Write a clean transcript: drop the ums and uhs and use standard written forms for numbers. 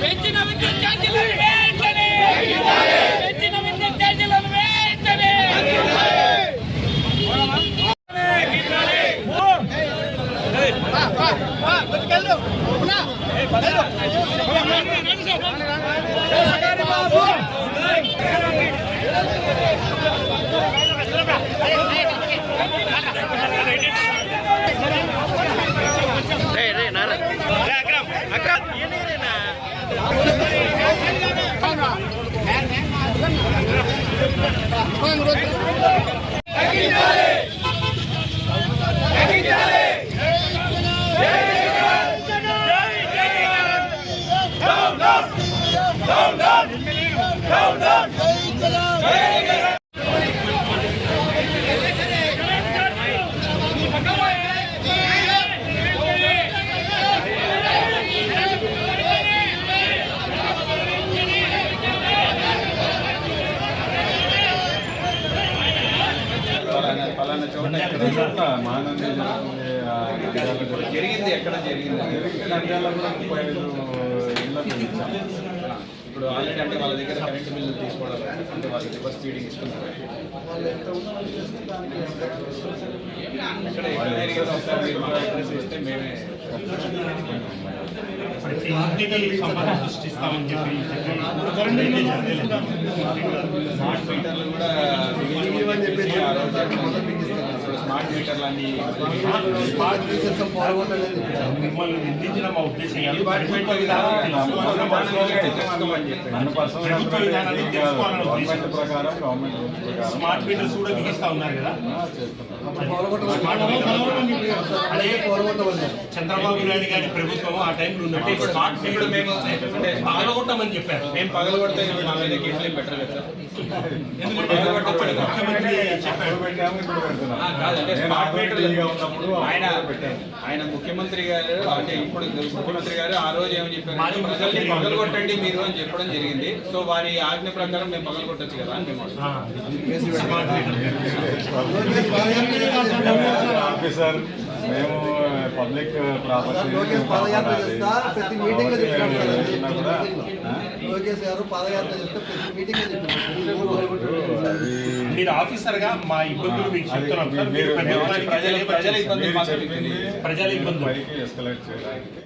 పెంచిన విద్యుత్ ఛార్జీలను వెంటనే పెంచిన విద్యుత్ ఛార్జీలను వెంటనే జరిగింది ఎక్కడ జరిగింది నంద్యాలలో కూడా 35 ఇళ్ళకు ఇచ్చాం. ఇప్పుడు ఆల్రెడీ అంటే వాళ్ళ దగ్గర కరెంటు బిల్లు తీసుకోవడం అంటే వాళ్ళు రివర్స్ ఫీడింగ్ ఇస్తున్నారు. ఎక్కడ ఏరియాలో వస్తారు మీరు మాకు అడ్రస్ ఇస్తే మేమే సృష్టిస్తామని చెప్పి స్మార్ట్ మీటర్లు కూడా స్మార్ట్ మీటర్లు అన్ని మిమ్మల్ని నిందించిన మా ఉద్దేశం స్మార్ట్ మీటర్స్ కూడా బిగిస్తా ఉన్నారు కదా. చంద్రబాబు నాయుడు గారి ప్రభుత్వం ఆ టైంలో ఉన్నట్టు స్మార్ట్ మీటర్ మేము అంటే పగలగొట్టమని చెప్పారు. మేము పగలగొడితే మా మీద కేసులు పెట్టలేదు సార్. ముఖ్యమంత్రి చెప్పారు. ఆయన ముఖ్యమంత్రి గారు అంటే ఇప్పుడు ముఖ్యమంత్రి గారు ఆ రోజు ఏమని చెప్పారు, ప్రజల్ని పగలగొట్టండి మీరు అని చెప్పడం జరిగింది. సో వారి ఆజ్ఞ ప్రకారం మేము పగలగొట్టచ్చు కదా అని మేము ఆఫీసర్ మేము పబ్లిక్ ప్రాపర్టీ పాదయాత్ర చేస్తా ప్రతి మీటింగ్ లో లోకేష్ గారు పాదయాత్ర చేస్తే ప్రతి మీటింగ్ లో మీరు ఆఫీసర్ గా మా ఇబ్బందులు మీకు చెప్తున్నాం. ప్రజల ఇబ్బంది ప్రజల ఇబ్బందులు ఎస్కలేట్ చేయడానికి